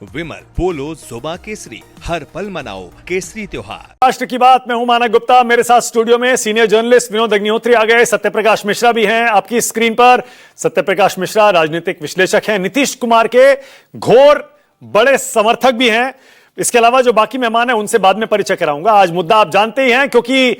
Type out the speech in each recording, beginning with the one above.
विमल पोलो जुबा केसरी, हर पल मनाओ केसरी त्योहार। राष्ट्र की बात, मैं हूं मानक गुप्ता। मेरे साथ स्टूडियो में सीनियर जर्नलिस्ट विनोद अग्निहोत्री आ गए, सत्यप्रकाश मिश्रा भी हैं आपकी स्क्रीन पर। सत्यप्रकाश मिश्रा राजनीतिक विश्लेषक हैं, नीतीश कुमार के घोर बड़े समर्थक भी हैं। इसके अलावा जो बाकी मेहमान हैं उनसे बाद में परिचय कराऊंगा। आज मुद्दा आप जानते ही हैं, क्योंकि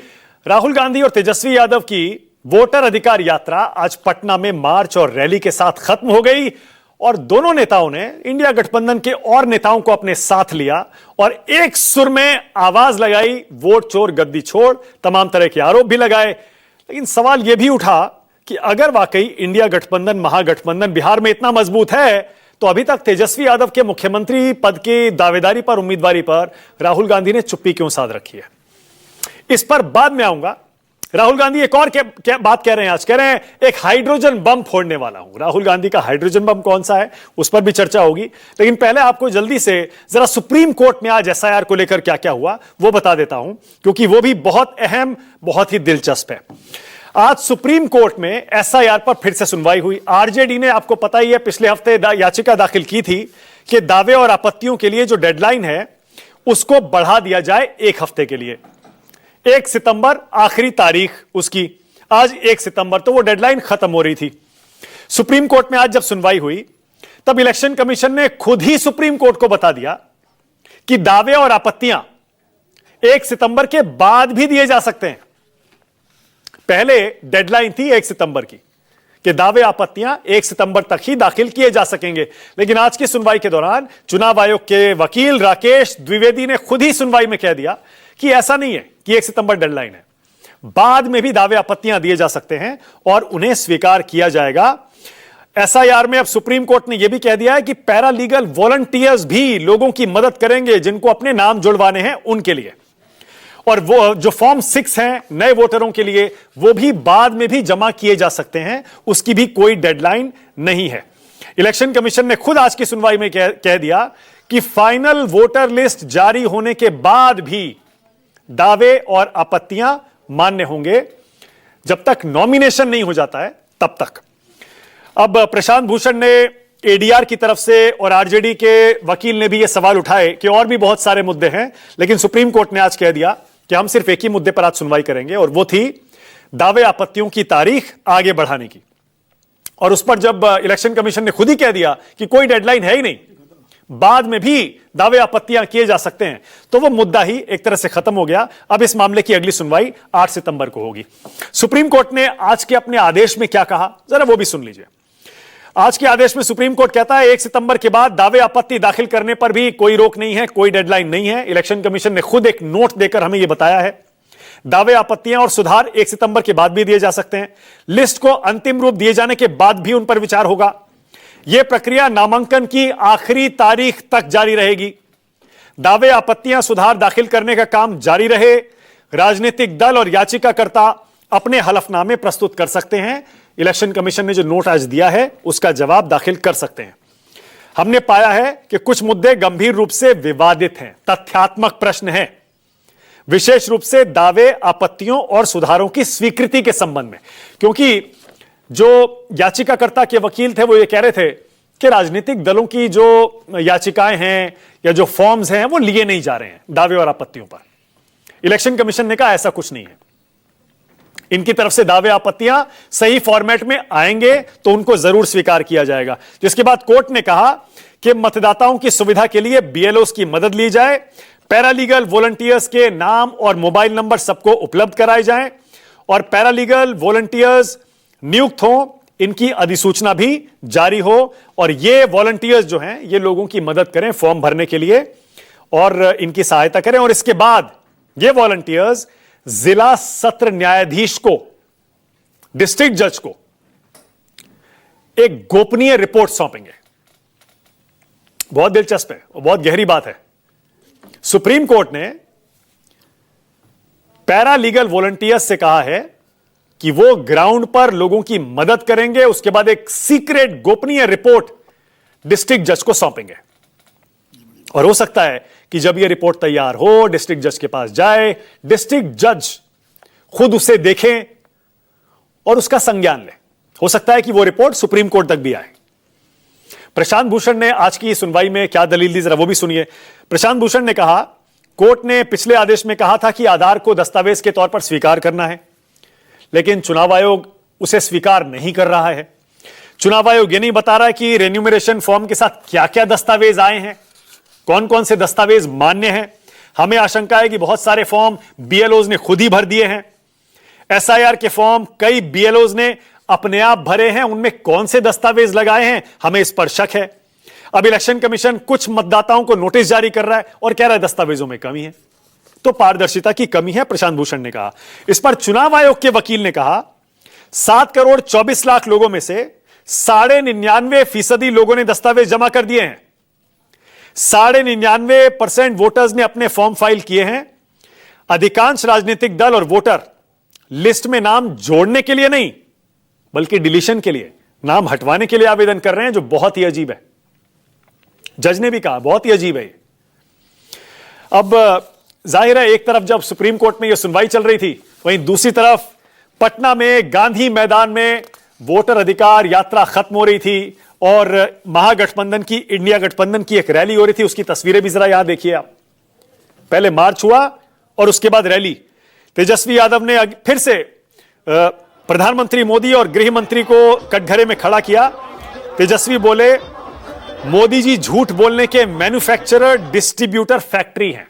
राहुल गांधी और तेजस्वी यादव की वोटर अधिकार यात्रा आज पटना में मार्च और रैली के साथ खत्म हो गई और दोनों नेताओं ने इंडिया गठबंधन के और नेताओं को अपने साथ लिया और एक सुर में आवाज लगाई, वोट चोर गद्दी छोड़। तमाम तरह के आरोप भी लगाए, लेकिन सवाल यह भी उठा कि अगर वाकई इंडिया गठबंधन, महागठबंधन बिहार में इतना मजबूत है, तो अभी तक तेजस्वी यादव के मुख्यमंत्री पद की दावेदारी पर, उम्मीदवारी पर राहुल गांधी ने चुप्पी क्यों साध रखी है? इस पर बाद में आऊंगा। राहुल गांधी एक और क्या बात कह रहे हैं आज? कह रहे हैं एक हाइड्रोजन बम फोड़ने वाला हूं। राहुल गांधी का हाइड्रोजन बम कौन सा है, उस पर भी चर्चा होगी। लेकिन पहले आपको जल्दी से जरा सुप्रीम कोर्ट में आज एसआईआर को लेकर क्या क्या हुआ वो बता देता हूं, क्योंकि वो भी बहुत अहम, बहुत ही दिलचस्प है। आज सुप्रीम कोर्ट में एसआईआर पर फिर से सुनवाई हुई। आरजेडी ने, आपको पता ही है, पिछले हफ्ते याचिका दाखिल की थी कि दावे और आपत्तियों के लिए जो डेडलाइन है उसको बढ़ा दिया जाए 1 हफ्ते के लिए। 1 सितंबर आखिरी तारीख उसकी, आज 1 सितंबर, तो वो डेडलाइन खत्म हो रही थी। सुप्रीम कोर्ट में आज जब सुनवाई हुई तब इलेक्शन कमीशन ने खुद ही सुप्रीम कोर्ट को बता दिया कि दावे और आपत्तियां 1 सितंबर के बाद भी दिए जा सकते हैं। पहले डेडलाइन थी 1 सितंबर की कि दावे आपत्तियां 1 सितंबर तक ही दाखिल किए जा सकेंगे, लेकिन आज की सुनवाई के दौरान चुनाव आयोग के वकील राकेश द्विवेदी ने खुद ही सुनवाई में कह दिया कि ऐसा नहीं है कि 1 सितंबर डेडलाइन है, बाद में भी दावे आपत्तियां दिए जा सकते हैं और उन्हें स्वीकार किया जाएगा। एसआईआर में अब सुप्रीम कोर्ट ने यह भी कह दिया है कि पैरालीगल वॉलंटियर्स भी लोगों की मदद करेंगे जिनको अपने नाम जुड़वाने हैं उनके लिए, और वो जो फॉर्म 6 हैं नए वोटरों के लिए, वो भी बाद में भी जमा किए जा सकते हैं, उसकी भी कोई डेडलाइन नहीं है। इलेक्शन कमीशन ने खुद आज की सुनवाई में कह दिया कि फाइनल वोटर लिस्ट जारी होने के बाद भी दावे और आपत्तियां मान्य होंगे, जब तक नॉमिनेशन नहीं हो जाता है तब तक। अब प्रशांत भूषण ने एडीआर की तरफ से और आरजेडी के वकील ने भी यह सवाल उठाए कि और भी बहुत सारे मुद्दे हैं, लेकिन सुप्रीम कोर्ट ने आज कह दिया कि हम सिर्फ एक ही मुद्दे पर आज सुनवाई करेंगे, और वो थी दावे आपत्तियों की तारीख आगे बढ़ाने की। और उस पर जब इलेक्शन कमीशन ने खुद ही कह दिया कि कोई डेडलाइन है ही नहीं, बाद में भी दावे आपत्तियां किए जा सकते हैं, तो वो मुद्दा ही एक तरह से खत्म हो गया। अब इस मामले की अगली सुनवाई 8 सितंबर को होगी। सुप्रीम कोर्ट ने आज के अपने आदेश में क्या कहा, जरा वो भी सुन लीजिए। आज के आदेश में सुप्रीम कोर्ट कहता है 1 सितंबर के बाद दावे आपत्ति दाखिल करने पर भी कोई रोक नहीं है, कोई डेडलाइन नहीं है। इलेक्शन कमीशन ने खुद एक नोट देकर हमें यह बताया है। दावे आपत्तियां और सुधार 1 सितंबर के बाद भी दिए जा सकते हैं। लिस्ट को अंतिम रूप दिए जाने के बाद भी उन पर विचार होगा। यह प्रक्रिया नामांकन की आखिरी तारीख तक जारी रहेगी। दावे आपत्तियां, सुधार दाखिल करने का काम जारी रहे। राजनीतिक दल और याचिकाकर्ता अपने हलफनामे प्रस्तुत कर सकते हैं। इलेक्शन कमीशन ने जो नोट आज दिया है उसका जवाब दाखिल कर सकते हैं। हमने पाया है कि कुछ मुद्दे गंभीर रूप से विवादित हैं, तथ्यात्मक प्रश्न हैं, विशेष रूप से दावे आपत्तियों और सुधारों की स्वीकृति के संबंध में, क्योंकि जो याचिकाकर्ता के वकील थे वो ये कह रहे थे कि राजनीतिक दलों की जो याचिकाएं हैं या जो फॉर्म्स हैं वो लिए नहीं जा रहे हैं दावे और आपत्तियों पर। इलेक्शन कमीशन ने कहा ऐसा कुछ नहीं है, इनकी तरफ से दावे आपत्तियां सही फॉर्मेट में आएंगे तो उनको जरूर स्वीकार किया जाएगा। जिसके बाद कोर्ट ने कहा कि मतदाताओं की सुविधा के लिए बीएलओस की मदद ली जाए, पैरालीगल वॉलंटियर्स के नाम और मोबाइल नंबर सबको उपलब्ध कराए जाएं, और पैरालीगल वॉलंटियर्स नियुक्त हों, इनकी अधिसूचना भी जारी हो, और ये वॉलंटियर्स जो हैं ये लोगों की मदद करें फॉर्म भरने के लिए और इनकी सहायता करें। और इसके बाद ये वॉलंटियर्स जिला सत्र न्यायाधीश को, डिस्ट्रिक्ट जज को एक गोपनीय रिपोर्ट सौंपेंगे। बहुत दिलचस्प है और बहुत गहरी बात है। सुप्रीम कोर्ट ने पैरालीगल वॉलंटियर्स से कहा है कि वो ग्राउंड पर लोगों की मदद करेंगे, उसके बाद एक सीक्रेट गोपनीय रिपोर्ट डिस्ट्रिक्ट जज को सौंपेंगे। और हो सकता है कि जब यह रिपोर्ट तैयार हो, डिस्ट्रिक्ट जज के पास जाए, डिस्ट्रिक्ट जज खुद उसे देखें और उसका संज्ञान ले। हो सकता है कि वो रिपोर्ट सुप्रीम कोर्ट तक भी आए। प्रशांत भूषण ने आज की सुनवाई में क्या दलील दी, जरा वो भी सुनिए। प्रशांत भूषण ने कहा, कोर्ट ने पिछले आदेश में कहा था कि आधार को दस्तावेज के तौर पर स्वीकार करना है, लेकिन चुनाव आयोग उसे स्वीकार नहीं कर रहा है। चुनाव आयोग यह नहीं बता रहा है कि रेन्यूमरेशन फॉर्म के साथ क्या क्या दस्तावेज आए हैं, कौन कौन से दस्तावेज मान्य हैं। हमें आशंका है कि बहुत सारे फॉर्म बीएलओज ने खुद ही भर दिए हैं। एसआईआर के फॉर्म कई बीएलओज ने अपने आप भरे हैं, उनमें कौन से दस्तावेज लगाए हैं, हमें इस पर शक है। अब इलेक्शन कमीशन कुछ मतदाताओं को नोटिस जारी कर रहा है और कह रहा है दस्तावेजों में कमी है, तो पारदर्शिता की कमी है, प्रशांत भूषण ने कहा। इस पर चुनाव आयोग के वकील ने कहा, 7 करोड़ 24 लाख लोगों में से 99.5% लोगों ने दस्तावेज जमा कर दिए हैं। 99.5% वोटर्स ने अपने फॉर्म फाइल किए हैं। अधिकांश राजनीतिक दल और वोटर लिस्ट में नाम जोड़ने के लिए नहीं, बल्कि डिलीशन के लिए, नाम हटवाने के लिए आवेदन कर रहे हैं, जो बहुत ही अजीब है। जज ने भी कहा बहुत ही अजीब है ये। अब जाहिर है, एक तरफ जब सुप्रीम कोर्ट में यह सुनवाई चल रही थी, वहीं दूसरी तरफ पटना में गांधी मैदान में वोटर अधिकार यात्रा खत्म हो रही थी और महागठबंधन की, इंडिया गठबंधन की एक रैली हो रही थी। उसकी तस्वीरें भी जरा यहां देखिए आप। पहले मार्च हुआ और उसके बाद रैली। तेजस्वी यादव ने फिर से प्रधानमंत्री मोदी और गृह मंत्री को कटघरे में खड़ा किया। तेजस्वी बोले, मोदी जी झूठ बोलने के मैन्युफैक्चरर, डिस्ट्रीब्यूटर, फैक्ट्री हैं।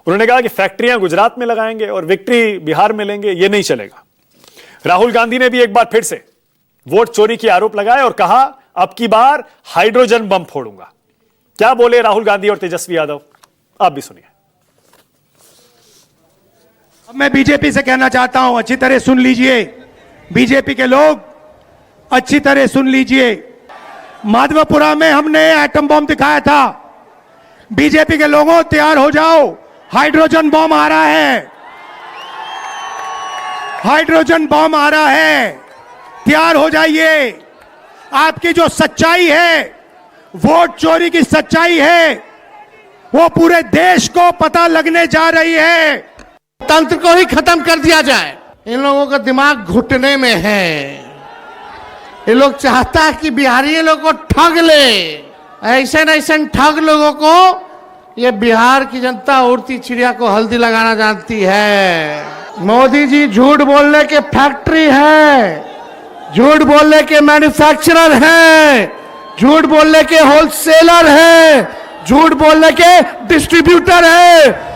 उन्होंने कहा कि फैक्ट्रियां गुजरात में लगाएंगे और विक्ट्री बिहार में लेंगे, यह नहीं चलेगा। राहुल गांधी ने भी एक बार फिर से वोट चोरी के आरोप लगाए और कहा, अब की बार हाइड्रोजन बम फोड़ूंगा। क्या बोले राहुल गांधी और तेजस्वी यादव, आप भी सुनिए। अब मैं बीजेपी से कहना चाहता हूं, अच्छी तरह सुन लीजिए, बीजेपी के लोग अच्छी तरह सुन लीजिए। माधवपुरा में हमने एटम बम दिखाया था। बीजेपी के लोगों, तैयार हो जाओ, हाइड्रोजन बम आ रहा है, हाइड्रोजन बम आ रहा है, तैयार हो जाइए। आपकी जो सच्चाई है, वोट चोरी की सच्चाई है, वो पूरे देश को पता लगने जा रही है। तंत्र को ही खत्म कर दिया जाए। इन लोगों का दिमाग घुटने में है। ये लोग चाहता है कि बिहारी लोग को ठग ले। ऐसे न ऐसे ठग लोगों को ये बिहार की जनता उड़ती चिड़िया को हल्दी लगाना जानती है। मोदी जी झूठ बोलने के फैक्ट्री है, झूठ बोलने के मैन्युफैक्चरर हैं, झूठ बोलने के होलसेलर हैं, झूठ बोलने के डिस्ट्रीब्यूटर हैं।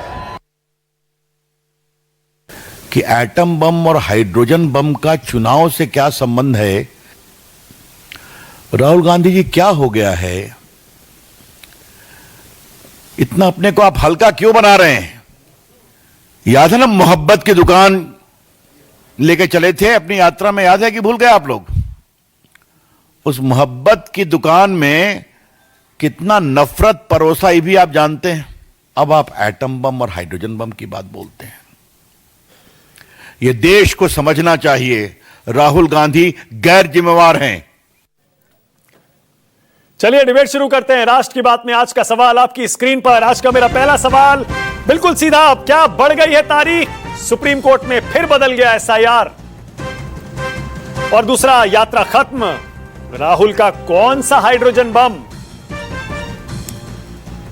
कि एटम बम और हाइड्रोजन बम का चुनाव से क्या संबंध है? राहुल गांधी जी, क्या हो गया है? इतना अपने को आप हल्का क्यों बना रहे हैं? याद है ना, मोहब्बत की दुकान लेके चले थे अपनी यात्रा में, याद है कि भूल गए आप लोग? उस मोहब्बत की दुकान में कितना नफरत परोसा भी आप जानते हैं। अब आप एटम बम और हाइड्रोजन बम की बात बोलते हैं। यह देश को समझना चाहिए, राहुल गांधी गैर जिम्मेवार हैं। चलिए डिबेट शुरू करते हैं। राष्ट्र की बात में आज का सवाल आपकी स्क्रीन पर। आज का मेरा पहला सवाल बिल्कुल सीधा, अब क्या बढ़ गई है तारीख? सुप्रीम कोर्ट में फिर बदल गया एसआईआर। और दूसरा, यात्रा खत्म, राहुल का कौन सा हाइड्रोजन बम